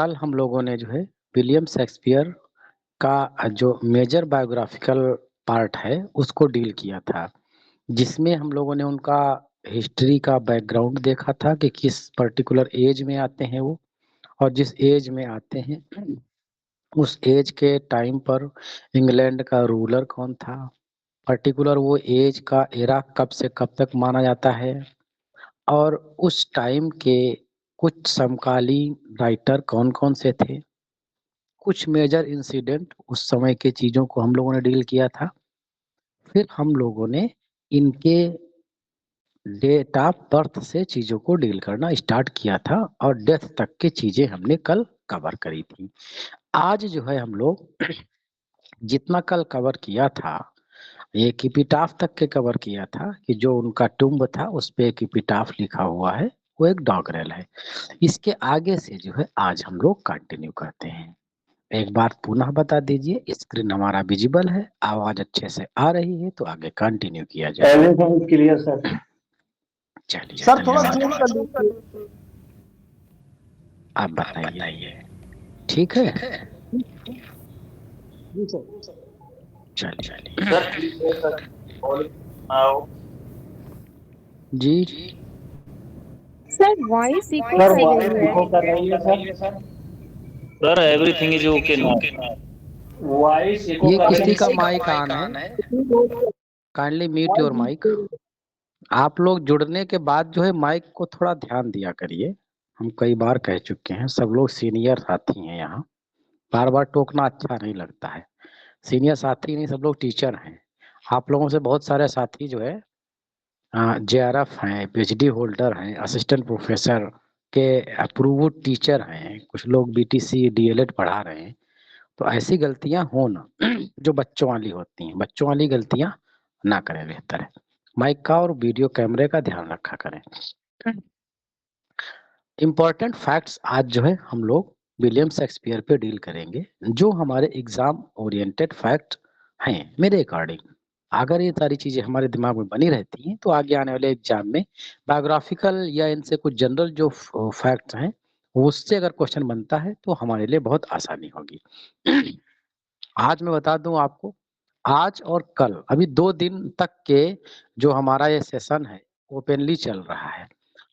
कल हम लोगों ने जो है विलियम शेक्सपियर का जो मेजर बायोग्राफिकल पार्ट है उसको डील किया था, जिसमें हम लोगों ने उनका हिस्ट्री का बैकग्राउंड देखा था कि किस पर्टिकुलर एज में आते हैं वो, और जिस एज में आते हैं उस एज के टाइम पर इंग्लैंड का रूलर कौन था, पर्टिकुलर वो एज का एरा कब से कब तक माना जाता है, और उस टाइम के कुछ समकालीन राइटर कौन कौन से थे, कुछ मेजर इंसिडेंट उस समय के चीजों को हम लोगों ने डील किया था। फिर हम लोगों ने इनके डेट ऑफ बर्थ से चीजों को डील करना स्टार्ट किया था और डेथ तक की चीजें हमने कल कवर करी थी। आज जो है हम लोग जितना कल कवर किया था एक एपिटाफ तक के कवर किया था कि जो उनका टुम्ब था उस पे एक एपिटाफ लिखा हुआ है, वो एक डॉगरेल है। इसके आगे से जो है आज हम लोग कंटिन्यू करते हैं। एक बार पुनः बता दीजिए, स्क्रीन हमारा विजिबल है, आवाज अच्छे से आ रही है तो आगे कंटिन्यू किया जाए। Everything clear sir. चलिए सर थोड़ा धन्यवाद। जूम कर लीजिए। आप बताइए, ठीक है? जी सर। चलिए सर ठीक है सर। और आओ जी। सर वॉइस इको सर कर वॉइस रही इको है। कर रही है sir. Sir everything is okay now. Voice echo ये कर किसी रही का है। माइक ऑन है, काइंडली म्यूट योर माइक। आप लोग जुड़ने के बाद जो है माइक को थोड़ा ध्यान दिया करिए। हम कई बार कह चुके हैं, सब लोग सीनियर साथी हैं यहाँ, बार बार टोकना अच्छा नहीं लगता है। सीनियर साथी नहीं, सब लोग टीचर हैं। आप लोगों से बहुत सारे साथी जो है JRF हैं, PhD होल्डर हैं, असिस्टेंट प्रोफेसर के अप्रूव्ड टीचर हैं, कुछ लोग BTC DLED पढ़ा रहे हैं। तो ऐसी गलतियां हो ना जो बच्चों वाली होती हैं, बच्चों वाली गलतियां ना करें, बेहतर है। माइक का और वीडियो कैमरे का ध्यान रखा करें। इम्पोर्टेंट फैक्ट्स आज जो है हम लोग विलियम शेक्सपियर पे डील करेंगे, जो हमारे एग्जाम ओरिएंटेड फैक्ट हैं मेरे अकॉर्डिंग। अगर ये सारी चीजें हमारे दिमाग में बनी रहती हैं तो आगे आने वाले एग्जाम में बायोग्राफिकल या इनसे कुछ जनरल जो फैक्ट्स हैं उससे अगर क्वेश्चन बनता है तो हमारे लिए बहुत आसानी होगी। आज मैं बता दूं आपको, आज और कल अभी 2 दिन तक के जो हमारा ये सेशन है ओपनली चल रहा है,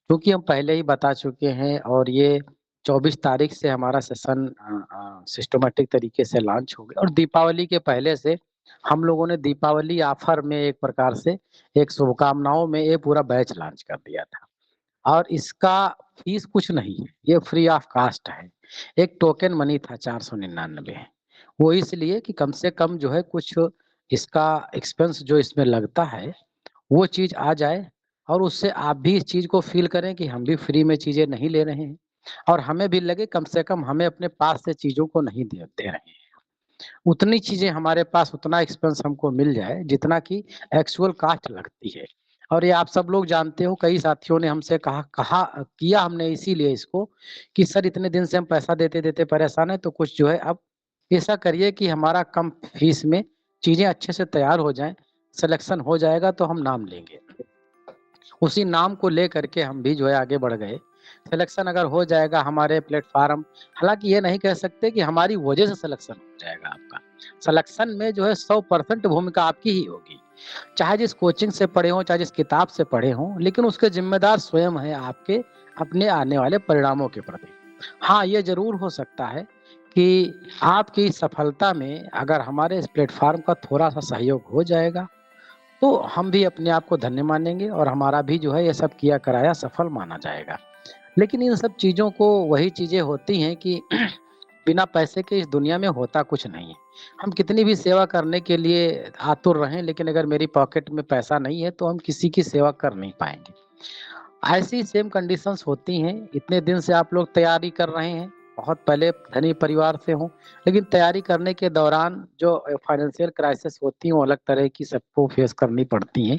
क्योंकि हम पहले ही बता चुके हैं और ये 24 तारीख से हमारा सेशन सिस्टमेटिक तरीके से लॉन्च हो गया, और दीपावली के पहले से हम लोगों ने दीपावली ऑफर में एक प्रकार से एक शुभकामनाओं में ये पूरा बैच लॉन्च कर दिया था। और इसका फीस कुछ नहीं है, ये फ्री ऑफ कास्ट है। एक टोकन मनी था 499, वो इसलिए कि कम से कम जो है कुछ इसका एक्सपेंस जो इसमें लगता है वो चीज आ जाए, और उससे आप भी इस चीज को फील करें कि हम भी फ्री में चीजें नहीं ले रहे हैं, और हमें भी लगे कम से कम हमें अपने पास से चीजों को नहीं दे रहे हैं। उतनी चीजें हमारे पास, उतना एक्सपेंस हमको मिल जाए जितना कि एक्चुअल कास्ट लगती है। और ये आप सब लोग जानते हो, कई साथियों ने हमसे कहा कहा किया हमने इसीलिए इसको कि सर इतने दिन से हम पैसा देते देते परेशान है, तो कुछ जो है अब ऐसा करिए कि हमारा कम फीस में चीजें अच्छे से तैयार हो जाएं, सिलेक्शन हो जाएगा तो हम नाम लेंगे। उसी नाम को लेकर के हम भी जो है आगे बढ़ गए। सिलेक्शन अगर हो जाएगा हमारे प्लेटफार्म, हालांकि ये नहीं कह सकते कि हमारी वजह से सिलेक्शन हो जाएगा आपका। सिलेक्शन में जो है 100% भूमिका आपकी ही होगी, चाहे जिस कोचिंग से पढ़े हों, चाहे जिस किताब से पढ़े हों, लेकिन उसके जिम्मेदार स्वयं है आपके अपने आने वाले परिणामों के प्रति। हाँ, ये जरूर हो सकता है कि आपकी सफलता में अगर हमारे इस प्लेटफार्म का थोड़ा सा सहयोग हो जाएगा तो हम भी अपने आप को धन्य मानेंगे और हमारा भी जो है ये सब किया कराया सफल माना जाएगा। लेकिन इन सब चीजों को, वही चीजें होती हैं कि बिना पैसे के इस दुनिया में होता कुछ नहीं है। हम कितनी भी सेवा करने के लिए आतुर रहें, लेकिन अगर मेरी पॉकेट में पैसा नहीं है तो हम किसी की सेवा कर नहीं पाएंगे। ऐसी सेम कंडीशंस होती हैं। इतने दिन से आप लोग तैयारी कर रहे हैं, बहुत पहले धनी परिवार से हो, लेकिन तैयारी करने के दौरान जो फाइनेंशियल क्राइसिस होती हैं वो अलग तरह की सबको फेस करनी पड़ती हैं।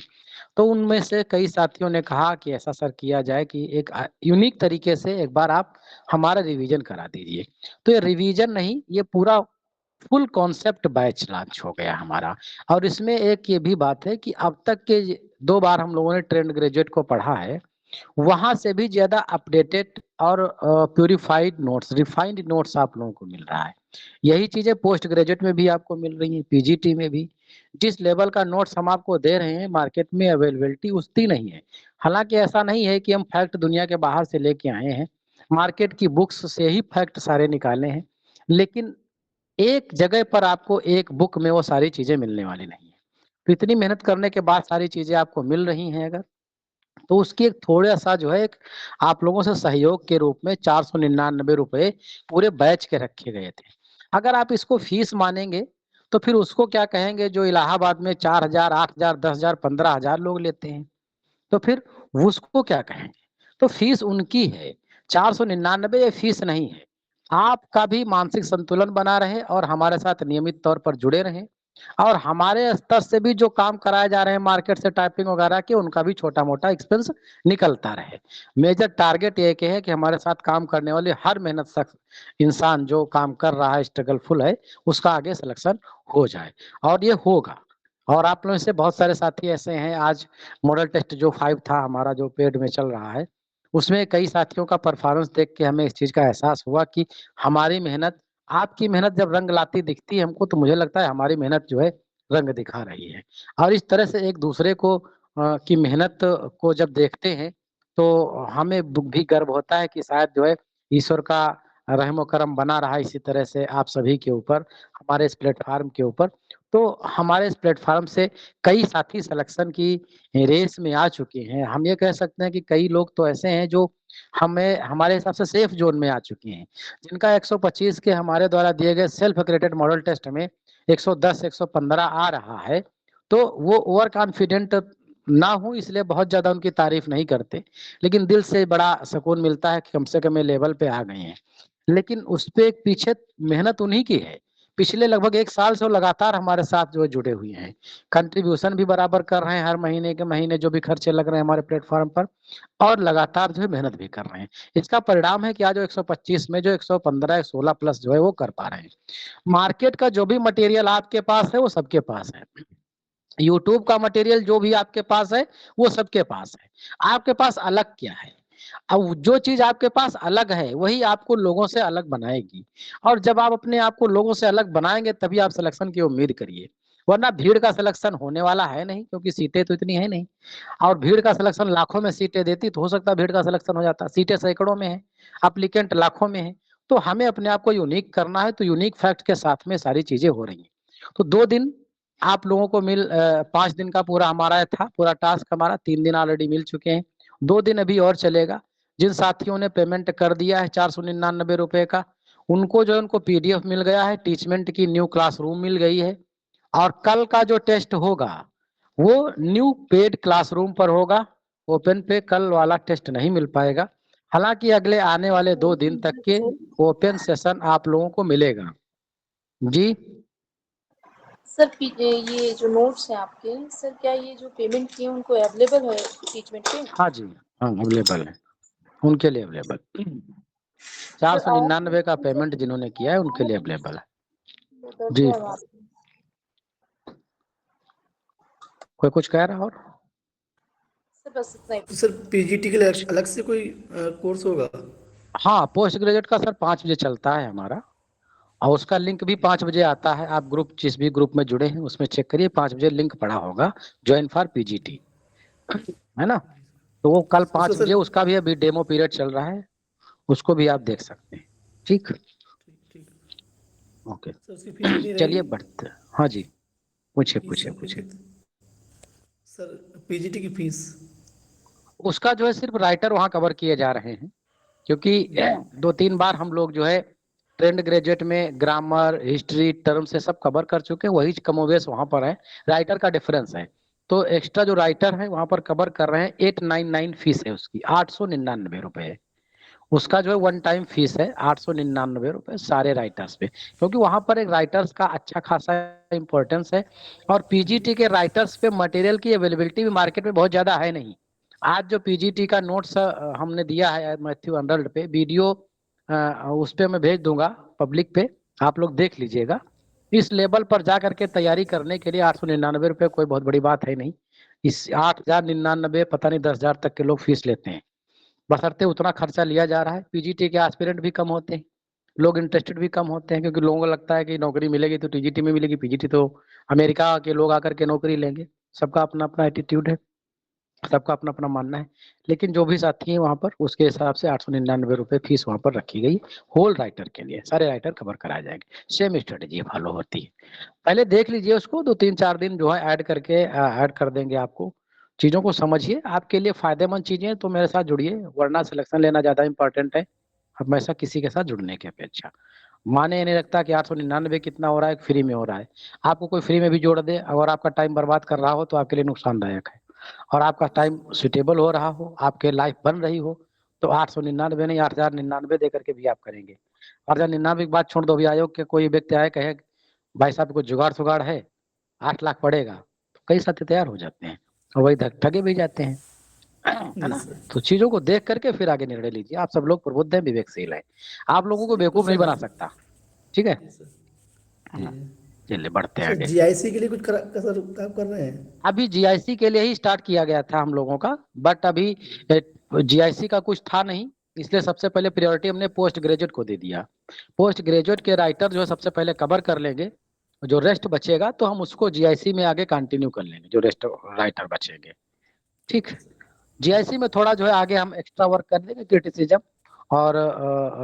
तो उनमें से कई साथियों ने कहा कि ऐसा सर किया जाए कि एक यूनिक तरीके से एक बार आप हमारा रिवीजन करा दीजिए। तो ये रिवीजन नहीं, ये पूरा फुल कॉन्सेप्ट बैच लॉन्च हो गया हमारा। और इसमें एक ये भी बात है कि अब तक के 2 बार हम लोगों ने ट्रेंड ग्रेजुएट को पढ़ा है, वहां से भी ज्यादा अपडेटेड और प्यूरिफाइड नोट्स, रिफाइंड नोट्स आप लोगों को मिल रहा है। यही चीजें पोस्ट ग्रेजुएट में भी आपको मिल रही है, पीजीटी में भी। जिस लेवल का नोट्स हम आपको दे रहे हैं मार्केट में अवेलेबिलिटी उतनी नहीं है। हालांकि ऐसा नहीं है कि हम फैक्ट दुनिया के बाहर से लेके आए हैं, मार्केट की बुक्स से ही फैक्ट सारे निकाले हैं, लेकिन एक जगह पर आपको एक बुक में वो सारी चीजें मिलने वाली नहीं है। तो इतनी मेहनत करने के बाद सारी चीजें आपको मिल रही हैं अगर, तो उसकी एक थोड़ा सा जो है एक आप लोगों से सहयोग के रूप में 499 रुपए पूरे बैच के रखे गए थे। अगर आप इसको फीस मानेंगे तो फिर उसको क्या कहेंगे जो इलाहाबाद में 4,000, 8,000, 10,000, 15,000 लोग लेते हैं, तो फिर उसको क्या कहेंगे? तो फीस उनकी है, 499 ये फीस नहीं है। आपका भी मानसिक संतुलन बना रहे और हमारे साथ नियमित तौर पर जुड़े रहें, और हमारे स्तर से भी जो काम कराए जा रहे हैं मार्केट से टाइपिंग वगैरह के, उनका भी छोटा मोटा एक्सपेंस निकलता रहे। मेजर टारगेट एक है कि हमारे साथ काम करने वाले हर मेहनत शख्स इंसान जो काम कर रहा है, स्ट्रगलफुल है, उसका आगे सिलेक्शन हो जाए, और ये होगा। और आप लोगों से बहुत सारे साथी ऐसे हैं, आज मॉडल टेस्ट जो 5 था हमारा जो पेड में चल रहा है, उसमें कई साथियों का परफॉर्मेंस देख के हमें इस चीज का एहसास हुआ कि हमारी मेहनत, आपकी मेहनत जब रंग लाती दिखती है हमको, तो मुझे लगता है हमारी मेहनत जो है रंग दिखा रही है। और इस तरह से एक दूसरे को की मेहनत को जब देखते हैं तो हमें भी गर्व होता है कि शायद जो है ईश्वर का रहम करम बना रहा इसी तरह से आप सभी के ऊपर, हमारे इस प्लेटफार्म के ऊपर। तो हमारे इस प्लेटफार्म से कई साथी सिलेक्शन की रेस में आ चुके हैं। हम ये कह सकते हैं कि कई लोग तो ऐसे हैं जो हमें हमारे हिसाब से सेफ जोन में आ चुके हैं, जिनका 125 के हमारे द्वारा दिए गए सेल्फ क्रेडिट मॉडल टेस्ट में 110, 115 आ रहा है। तो वो ओवर कॉन्फिडेंट ना हो इसलिए बहुत ज्यादा उनकी तारीफ नहीं करते, लेकिन दिल से बड़ा सुकून मिलता है कि कम से कम ये लेवल पे आ गए हैं। लेकिन उस पे पीछे मेहनत उन्हीं की है। पिछले लगभग 1 साल से वो लगातार हमारे साथ जो जुड़े हुए हैं, कंट्रीब्यूशन भी बराबर कर रहे हैं, हर महीने के महीने जो भी खर्चे लग रहे हैं हमारे प्लेटफॉर्म पर, और लगातार जो है मेहनत भी कर रहे हैं। इसका परिणाम है कि आज जो 125 में जो 115, 16 प्लस जो है वो कर पा रहे हैं। मार्केट का जो भी मटेरियल आपके पास है वो सबके पास है। यूट्यूब का मटेरियल जो भी आपके पास है वो सबके पास है। आपके पास अलग क्या है? अब जो चीज आपके पास अलग है वही आपको लोगों से अलग बनाएगी, और जब आप अपने आप को लोगों से अलग बनाएंगे तभी आप सिलेक्शन की उम्मीद करिए, वरना भीड़ का सिलेक्शन होने वाला है नहीं, क्योंकि सीटें तो इतनी है नहीं। और भीड़ का सिलेक्शन लाखों में सीटें देती तो हो सकता है भीड़ का सिलेक्शन हो जाता, सीटें सैकड़ों में है, एप्लीकेंट लाखों में है। तो हमें अपने आप को यूनिक करना है, तो यूनिक फैक्ट के साथ में सारी चीजें हो रही हैं। तो 2 दिन आप लोगों को 5 दिन का पूरा हमारा था, पूरा टास्क हमारा 3 दिन ऑलरेडी मिल चुके हैं, 2 दिन अभी और चलेगा। जिन साथियों ने पेमेंट कर दिया है 499 रुपए का, उनको जो है उनको पीडीएफ मिल गया है, टीचमेंट की न्यू क्लासरूम मिल गई है, और कल का जो टेस्ट होगा वो न्यू पेड क्लासरूम पर होगा। ओपन पे कल वाला टेस्ट नहीं मिल पाएगा, हालांकि अगले आने वाले 2 दिन तक के ओपन सेशन आप लोगों को मिलेगा जी। सर ये जो नोट्स हैं आपके, सर क्या ये जो पेमेंट किए उनको अवेलेबल है टीचमेंट पे? हाँ जी, हाँ अवेलेबल है, उनके लिए अवेलेबल। सर 499 का पेमेंट जिन्होंने किया है उनके लिए अवेलेबल है जी। कोई कुछ कह रहा और? सर बस इतना ही। सर पीजीटी के लिए अलग से कोई कोर्स होगा? हाँ, पोस्ट ग्रेजुएट का सर 5 बजे चलता है हमारा, और उसका लिंक भी 5 बजे आता है। आप ग्रुप जिस भी ग्रुप में जुड़े हैं उसमें चेक करिए, 5 बजे लिंक पड़ा होगा, ज्वाइन फॉर पीजीटी, है ना? तो वो कल 5 बजे उसका भी अभी डेमो पीरियड चल रहा है, उसको भी आप देख सकते हैं। ठीक, ओके, चलिए बढ़ते। हाँ जी, पूछे। सर पीजीटी की फीस? उसका जो है सिर्फ राइटर वहाँ कवर किए जा रहे हैं, क्योंकि 2-3 बार हम लोग जो है ट्रेंड ग्रेजुएट में ग्रामर, हिस्ट्री, टर्म से सब कवर कर चुके हैं, वही कमोवेश वहाँ पर है, राइटर का डिफरेंस है। तो एक्स्ट्रा जो राइटर है वहाँ पर कवर कर रहे हैं। 899 फीस है उसकी, 899 रुपए है उसका, जो है 1 टाइम फीस है 899 रुपए सारे राइटर्स पे, क्योंकि वहाँ पर एक राइटर्स का अच्छा खासा इंपॉर्टेंस है। और पीजीटी के राइटर्स पे मटेरियल की अवेलेबिलिटी भी मार्केट में बहुत ज्यादा है नहीं। आज जो पीजीटी का नोट्स हमने दिया है मैथ्यू अनरल्ड पे वीडियो, उस पे मैं भेज दूंगा पब्लिक पे, आप लोग देख लीजिएगा। इस लेवल पर जा करके तैयारी करने के लिए 899 रुपये कोई बहुत बड़ी बात है नहीं। इस 8,099 पता नहीं 10,000 तक के लोग फीस लेते हैं, बशर्ते उतना खर्चा लिया जा रहा है। पीजीटी के एस्पिरेंट भी कम होते हैं, लोग इंटरेस्टेड भी कम होते हैं, क्योंकि लोगों को लगता है कि नौकरी मिलेगी तो टीजीटी में मिलेगी, पीजीटी तो अमेरिका के लोग आकर के नौकरी लेंगे। सबका अपना अपना एटीट्यूड है, सबका अपना अपना मानना है। लेकिन जो भी साथी है वहाँ पर उसके हिसाब से 899 रुपये फीस वहाँ पर रखी गई होल राइटर के लिए, सारे राइटर कवर कराए जाएंगे। सेम स्ट्रेटेजी फॉलो होती है। पहले देख लीजिए उसको, 2-3-4 दिन जो है ऐड करके ऐड कर देंगे आपको। चीजों को समझिए, आपके लिए फायदेमंद चीजें तो मेरे साथ जुड़िए, वरना सिलेक्शन लेना ज्यादा इंपॉर्टेंट है हमेशा किसी के साथ जुड़ने की अपेक्षा। माने नहीं लगता कि 899 कितना हो रहा है, फ्री में हो रहा है। आपको कोई फ्री में भी जोड़ दे, अगर आपका टाइम बर्बाद कर रहा हो तो आपके लिए नुकसानदायक है। और आपका टाइम सुटेबल हो रहा हो, आपके लाइफ बन रही हो, तो 899 नहीं 8,099 दे करके भी आप करेंगे। 8,099 की बात छोड़ दो, अभी आयोग के कोई व्यक्ति आए कहे भाई साहब को जुगाड़ सुगाड़ है 8 लाख पड़ेगा, तो कई साथी तैयार हो जाते हैं और वही ठगे भी जाते हैं, है ना। तो चीजों को देख करके फिर आगे निर्णय लीजिए। आप सब लोग प्रबुद्ध हैं, विवेकशील है, आप लोगों को बेवकूफ नहीं बना सकता। ठीक है, चलिए बढ़ते हैं आगे। जीआईसी के लिए कुछ सर काम कर रहे हैं? अभी जीआईसी के लिए ही स्टार्ट किया गया था हम लोगों का, बट अभी जीआईसी का कुछ था नहीं, इसलिए सबसे पहले प्रायोरिटी हमने पोस्ट ग्रेजुएट को दे दिया। पोस्ट ग्रेजुएट के राइटर जो है सबसे पहले कवर कर लेंगे, जो रेस्ट बचेगा तो हम उसको जीआईसी में आगे कंटिन्यू कर लेंगे, जो रेस्ट राइटर बचेंगे। ठीक, जीआईसी में थोड़ा जो है आगे हम एक्स्ट्रा वर्क कर लेंगे, क्रिटिसिज्म और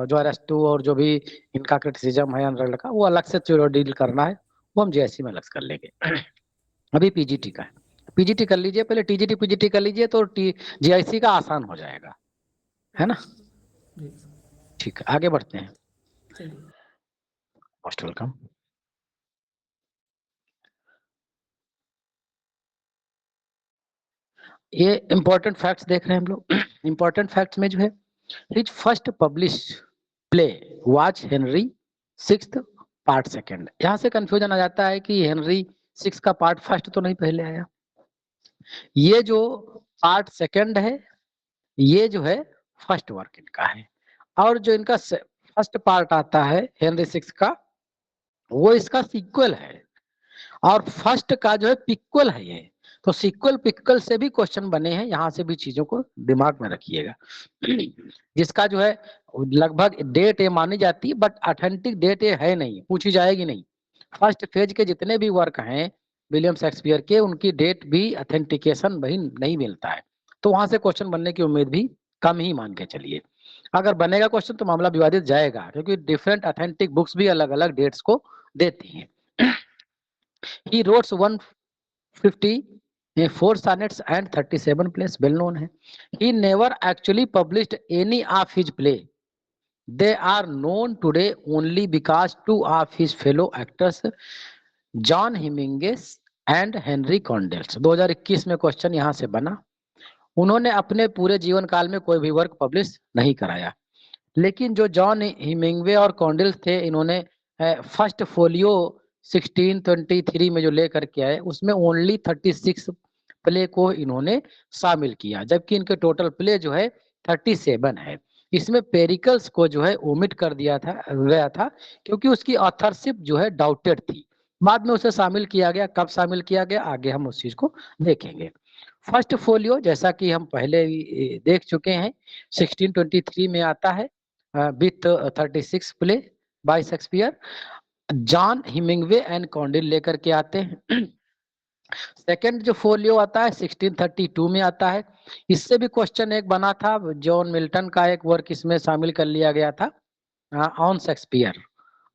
जो अरेस्टू और जो भी इनका क्रिटिसिज्म है अनरल का, वो अलग से डील करना है, वो हम जीआईसी में अलग कर लेंगे। अभी पीजीटी का है, पीजीटी कर लीजिए पहले, टीजीटी पीजीटी कर लीजिए तो जीआईसी का आसान हो जाएगा, है ना। ठीक है, आगे बढ़ते हैं। Most welcome. ये इंपॉर्टेंट फैक्ट्स देख रहे हैं हम लोग। इंपॉर्टेंट फैक्ट्स में जो है, his first published play was Henry sixth part second. यहाँ से कंफ्यूजन आ जाता है कि हेनरी सिक्स का पार्ट फर्स्ट तो नहीं पहले आया, ये जो पार्ट सेकंड है ये जो है फर्स्ट वर्क इनका है, और जो इनका फर्स्ट पार्ट आता है हेनरी सिक्स का वो इसका सीक्वल है, और फर्स्ट का जो है पिक्वल है ये। तो सीक्वल पिक्वल से भी क्वेश्चन बने हैं, यहाँ से भी चीजों को दिमाग में रखिएगा। जिसका जो है लगभग डेट ये मानी जाती है, बट ऑथेंटिक डेट ये है नहीं, पूछी जाएगी नहीं। फर्स्ट फेज के जितने भी वर्क हैं विलियम शेक्सपियर के, उनकी डेट भी ऑथेंटिकेशन वही नहीं मिलता है, तो वहां से क्वेश्चन बनने की उम्मीद भी कम ही मान के चलिए। अगर बनेगा क्वेश्चन तो मामला विवादित जाएगा, क्योंकि डिफरेंट ऑथेंटिक बुक्स भी अलग अलग डेट्स को देती हैं। He wrote 154 sonnets and 37 plays, well known है। He never actually published any of his play. They are known today only because two of his fellow actors, John Heminges and Henry Condells, 2021 में question यहाँ से बना। उन्होंने अपने पूरे जीवन काल में कोई भी वर्क पब्लिश नहीं कराया, लेकिन जो जॉन हिमिंगवे और कॉन्डेल्स थे, इन्होंने फर्स्ट फोलियो 1623 में जो लेकर के आए उसमें ओनली 36 प्ले को इन्होंने शामिल किया, जबकि इनके टोटल प्ले जो है 37 है। इसमें पेरिकल्स को जो है ओमिट कर दिया था गया था, क्योंकि उसकी ऑथरशिप जो है डाउटेड थी। बाद में उसे शामिल किया गया, कब शामिल किया गया आगे हम उस चीज को देखेंगे। फर्स्ट फोलियो जैसा कि हम पहले देख चुके हैं 1623 में आता है with 36 play by Shakespeare. John Hemingway and Condell लेकर के आते हैं। सेकेंड जो फोलियो आता है 1632 में आता है। इससे भी क्वेश्चन एक बना था, जॉन मिल्टन का एक वर्क इसमें शामिल कर लिया गया था ऑन शेक्सपियर,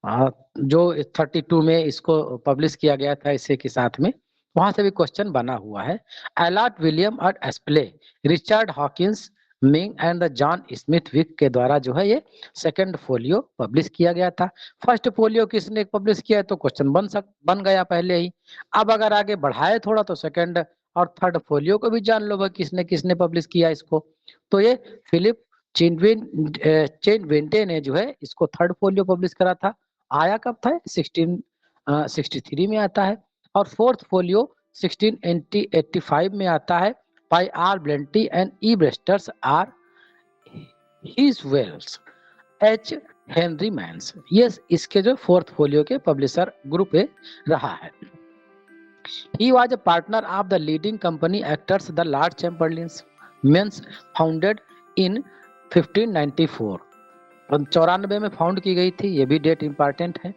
जो 32 में इसको पब्लिश किया गया था इसी के साथ में, वहां से भी क्वेश्चन बना हुआ है। एलाट विलियम और Aspley, Richard Hawkins, Meighen and the John Smethwick के द्वारा जो है ये सेकंड फोलियो पब्लिश किया गया था। फर्स्ट फोलियो किसने पब्लिश किया है तो क्वेश्चन बन गया पहले ही। अब अगर आगे बढ़ाए थोड़ा तो सेकंड और थर्ड फोलियो को भी जान लो भाई किसने किसने पब्लिश किया इसको। तो ये फिलिप चेनवेंटे ने जो है इसको थर्ड फोलियो पब्लिश करा था। आया कब था? 1663 में आता है। और फोर्थ फोलियो 1685 में आता है। By R Bentley and E Brewsters R Chiswell H हेनरी मैंस। ये इसके जो फोर्थ फोलियो के पब्लिशर ग्रुप रहा है। He was a partner of the leading company actors, the Lord Chamberlain's Men's, founded in 1594. 94 में फाउंड की गई थी, ये भी डेट इंपॉर्टेंट है।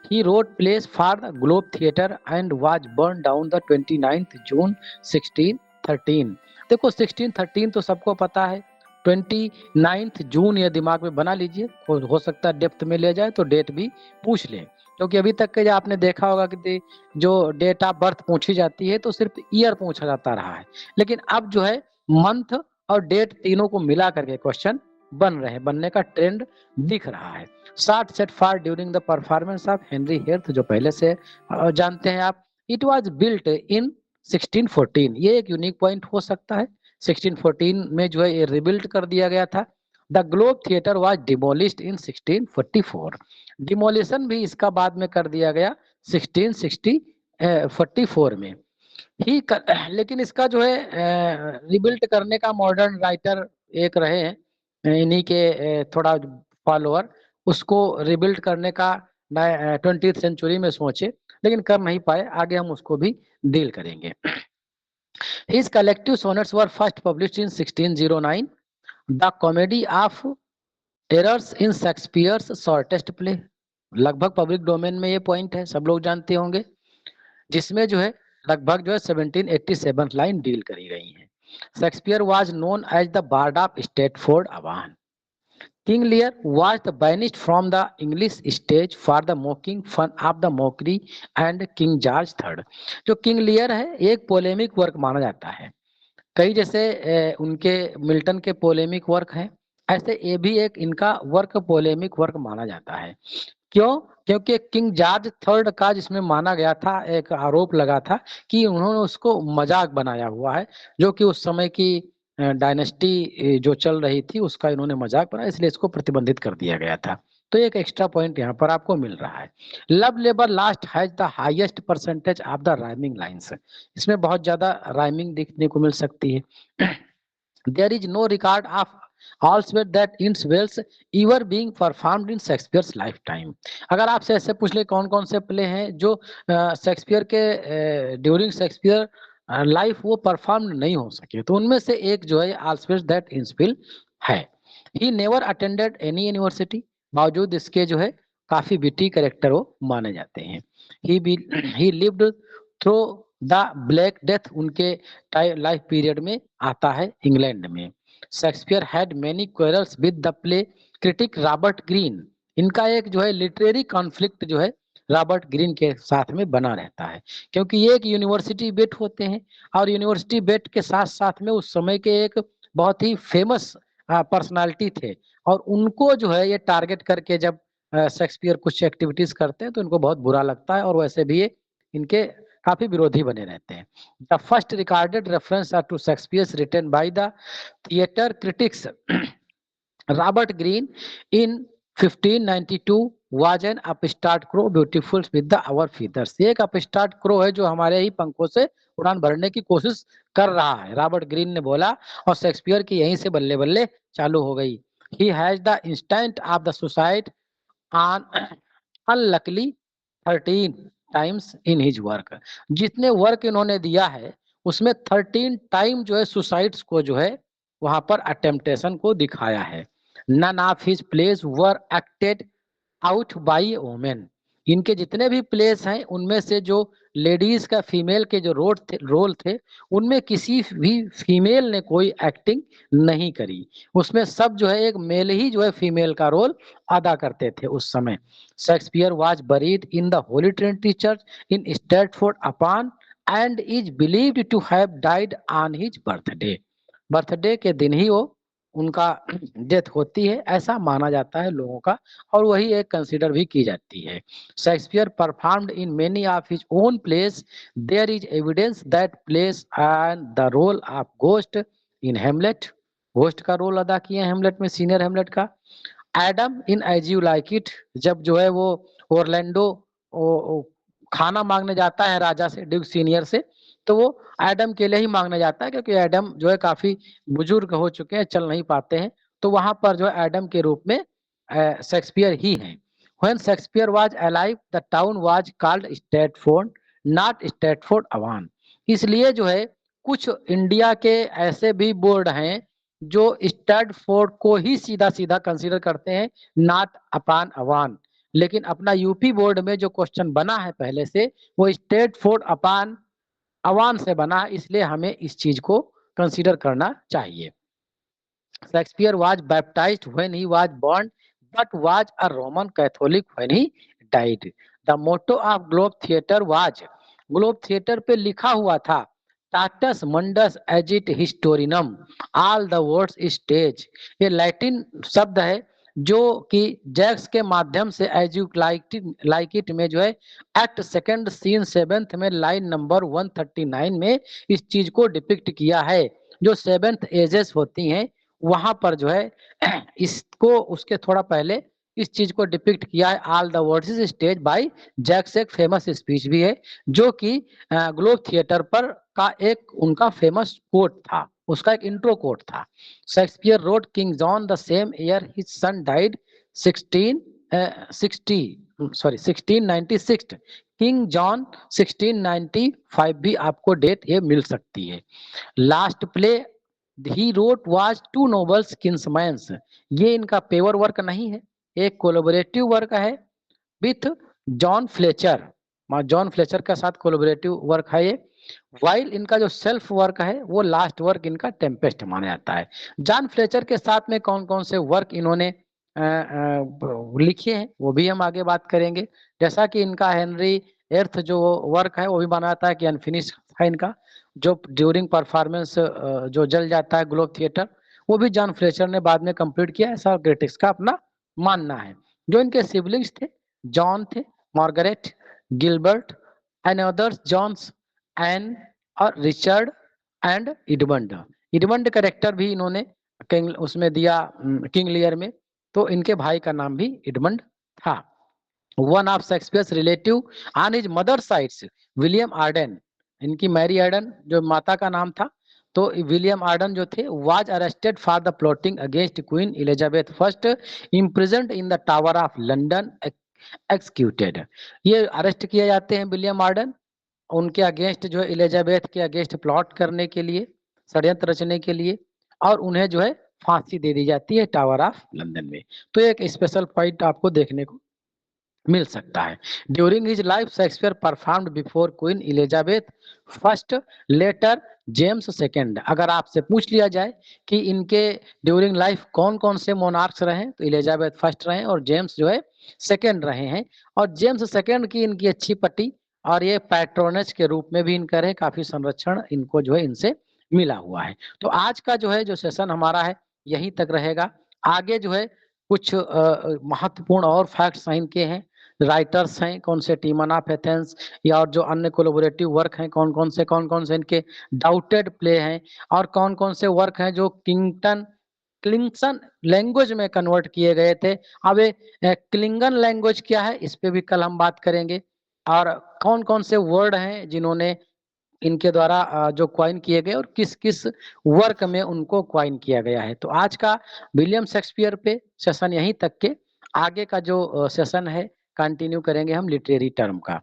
He wrote plays for the Globe Theatre and was burned down the 29th June 1613। देखो 1613 तो सबको पता है, 29th जून ये दिमाग में बना लीजिए, हो सकता है डेप्थ में ले जाए तो डेट भी पूछ ले, क्योंकि अभी तक के जो आपने देखा होगा कि जो डेट ऑफ बर्थ पूछी जाती है तो सिर्फ ईयर पूछा जाता रहा है, लेकिन अब जो है मंथ और डेट तीनों को मिला करके क्वेश्चन बन रहे हैं, बनने का ट्रेंड दिख रहा है। Shot set fire during the performance of Henry Eighth, जो पहले से जानते हैं आप। इट वाज बिल्ट इन 1614, ये एक यूनिक पॉइंट हो सकता है, 1614 में जो है ये रिबिल्ट कर दिया गया था। The globe theatre was demolished in 1644, demolition भी इसका बाद में कर दिया गया 1644 में ही लेकिन इसका जो है रिबिल्ट करने का मॉडर्न राइटर एक रहे हैं, इन्हीं के थोड़ा फॉलोअर, उसको रिबिल्ड करने का 20th सेंचुरी में सोचे, लेकिन कर नहीं पाए, आगे हम उसको भी डील करेंगे। His collective sonnets were first published in 1609. The Comedy of Errors in Shakespeare's shortest play, लगभग पब्लिक डोमेन में ये पॉइंट है, सब लोग जानते होंगे, जिसमें जो है लगभग जो है 1787 लाइन डील करी गई है। Shakespeare was known as the bard of Stratford Avon. King Lear was banished from the English stage for the mocking fun of the mockery and King George III. जो किंग लियर है एक पोलेमिक work माना जाता है, कई जैसे उनके Milton के पोलेमिक वर्क हैं, ऐसे ये भी एक इनका वर्क पोलेमिक वर्क माना जाता है। क्यों? क्योंकि किंग जॉर्ज थर्ड का जिसमें माना गया था, एक आरोप लगा था कि उन्होंने उसको मजाक बनाया हुआ है, जो कि उस समय की डायनेस्टी जो चल रही थी उसका इन्होंने मजाक बनाया, इसलिए इसको प्रतिबंधित कर दिया गया था। तो एक एक्स्ट्रा पॉइंट यहाँ पर आपको मिल रहा है। Love Labour Lost has the highest percentage of the rhyming lines, इसमें बहुत ज्यादा राइमिंग देखने को मिल सकती है। There is no record of also that its wells ever being performed in Shakespeare's lifetime। अगर आपसे ऐसे पूछ ले कौन कौन से प्ले हैं जो शेक्सपियर के ड्यूरिंग शेक्सपियर लाइफ वो परफॉर्म नहीं हो सके, तो उनमें से एक जो है ऑल्सवेज दैट इंस्पिल है। He never attended any university, बावजूद इसके जो है काफी विटी कैरेक्टर वो माने जाते हैं। ही lived through the black death, उनके लाइफ पीरियड में आता है इंग्लैंड में। Shakespeare had many quarrels with the play critic Robert Greene, इनका एक जो है लिटरेरी कॉन्फ्लिक्ट जो है रॉबर्ट ग्रीन के साथ में बना रहता है, क्योंकि ये एक यूनिवर्सिटी बेट होते हैं और यूनिवर्सिटी बेट के साथ साथ में उस समय के एक बहुत ही फेमस पर्सनालिटी थे, और उनको जो है ये टारगेट करके जब शेक्सपियर कुछ एक्टिविटीज करते हैं तो इनको बहुत बुरा लगता है, और वैसे भी ये इनके काफी विरोधी बने रहते हैं। The first recorded reference to Shakespeare written by the theatre critics Robert Greene in 1592 was an upstart crow beautiful with the our feathers। एक अपस्टार्ट क्रो है जो हमारे ही पंखों से उड़ान भरने की कोशिश कर रहा है, रॉबर्ट ग्रीन ने बोला, और शेक्सपियर की यहीं से बल्ले बल्ले चालू हो गई। He has the instant of the suicide on unluckily 13 times in his work, जितने वर्क इन्होंने दिया है उसमें 13 टाइम जो है सुसाइड्स को जो है वहां पर अटेम्पटेशन को दिखाया है। None of his plays were acted out by women, इनके जितने भी प्लेस हैं उनमें से जो लेडीज का फीमेल के जो रोल थे उनमें किसी भी फीमेल ने कोई एक्टिंग नहीं करी, उसमें सब जो है एक मेल ही जो है फीमेल का रोल अदा करते थे उस समय। Shakespeare was buried in the Holy Trinity Church in Stratford upon and is believed to have died on his birthday, birthday के दिन ही वो उनका डेथ होती है ऐसा माना जाता है लोगों का, और वही एक कंसीडर भी की जाती है। Shakespeare performed in many of his own plays, there is evidence that plays and the role of ghost in Hamlet, ghost का रोल अदा किए हेमलेट में, सीनियर हेमलेट का। Adam in As You Like It, जब जो है वो Orlando खाना मांगने जाता है राजा से, ड्यूक सीनियर से, तो वो एडम के लिए ही मांगने जाता है, क्योंकि एडम जो है काफी बुजुर्ग हो चुके हैं, चल नहीं पाते हैं, तो वहां पर जो है एडम के रूप में शेक्सपियर ही हैं। When Shakespeare was alive, the town was called Stratford, not Stratford Avon. इसलिए जो है कुछ इंडिया के ऐसे भी बोर्ड हैं जो स्टैटफोर्ड को ही सीधा सीधा कंसीडर करते हैं, नॉट अपान अवान। लेकिन अपना यूपी बोर्ड में जो क्वेश्चन बना है पहले से वो स्टैटफोर्ड अपान अवान से बना है, इसलिए हमें इस चीज को कंसीडर करना चाहिए। Shakespeare was baptized when he was born but was a Roman Catholic when he died. The motto of Globe Theatre was, Globe theatre पे लिखा हुआ था, टाटस मंडस एजिट हिस्टोरिनम ऑल द वर्ड्स स्टेज। ये लैटिन शब्द है जो कि जैक्स के माध्यम से एज यू लाइक इट में जो है एक्ट सेकंड सीन 7th में लाइन नंबर 139 में इस चीज को डिपिक्ट किया है। जो 7th एजेस होती हैं वहां पर जो है इसको उसके थोड़ा पहले इस चीज को डिपिक्ट किया है। All the words is stage by Jaques, एक फेमस स्पीच भी है जो कि ग्लोब थिएटर पर का एक उनका फेमस कोट था, उसका एक इंट्रो कोट था। Shakespeare wrote King John the same year his son died 1696। King John 1695 भी आपको डेट ये मिल सकती है। Last play he wrote was Two Nobles Kinsmens, ये इनका पेवर वर्क नहीं है, एक कोलैबोरेटिव वर्क है with John Fletcher, John Fletcher के साथ कोलैबोरेटिव वर्क है ये। वाइल इनका जो सेल्फ वर्क है वो लास्ट वर्क इनका टेम्पेस्ट माना जाता है। जॉन फ्लेचर के साथ में कौन कौन से वर्क इन्होंने लिखे हैं वो भी हम आगे बात करेंगे। जैसा कि इनका हेनरी एर्थ जो वर्क है वो भी माना जाता है कि अनफिनिश है इनका, जो ड्यूरिंग परफॉर्मेंस जो जल जाता है ग्लोब थिएटर, वो भी जॉन फ्लेचर ने बाद में कंप्लीट किया, ऐसा क्रिटिक्स का अपना मानना है। जो इनके सिबलिंग्स थे, जॉन थे, Margaret, Gilbert and others, Joan's Anne और Richard and Edmund. Edmund character भी इन्होंने किंग उसमें दिया किंग लियर में, तो इनके भाई का नाम भी इडमंड था। One of Shakespeare's relative on his mother sides William Arden, इनकी मैरी आर्डन जो माता का नाम था, तो विलियम आर्डन जो थे was arrested for the plotting against queen Elizabeth first, imprisoned in the tower of London, executed. ये अरेस्ट किए जाते हैं विलियम आर्डन, उनके अगेंस्ट जो है एलिजाबेथ के अगेंस्ट प्लॉट करने के लिए, षड्यंत्र रचने के लिए, और उन्हें जो है फांसी दे दी जाती है टावर ऑफ लंदन में। तो एक स्पेशल पॉइंट आपको देखने को मिल सकता है। During his life Shakespeare performed before Queen Elizabeth first, later James second. अगर आपसे पूछ लिया जाए कि इनके ड्यूरिंग लाइफ कौन कौन से मोनार्क्स रहे, तो एलिजाबेथ फर्स्ट रहे और जेम्स जो है सेकंड रहे हैं। और जेम्स सेकंड की इनकी अच्छी पट्टी और ये पैट्रोनेज के रूप में भी इनका रहे, काफी संरक्षण इनको जो है इनसे मिला हुआ है। तो आज का जो है जो सेशन हमारा है यहीं तक रहेगा। आगे जो है कुछ महत्वपूर्ण और फैक्ट्स इनके हैं, राइटर्स हैं कौन से, टीमन ऑफ एथेंस, या और जो अन्य कोलैबोरेटिव वर्क हैं कौन कौन से इनके डाउटेड प्ले हैं, और कौन कौन से वर्क हैं जो क्लिंगसन लैंग्वेज में कन्वर्ट किए गए थे। अब ये क्लिंगन लैंग्वेज क्या है इस पे भी कल हम बात करेंगे, और कौन कौन से वर्ड हैं जिन्होंने इनके द्वारा जो क्वाइन किए गए और किस किस वर्क में उनको क्वाइन किया गया है। तो आज का विलियम शेक्सपियर पे सेशन यहीं तक के, आगे का जो सेशन है कंटिन्यू करेंगे हम लिटरेरी टर्म का।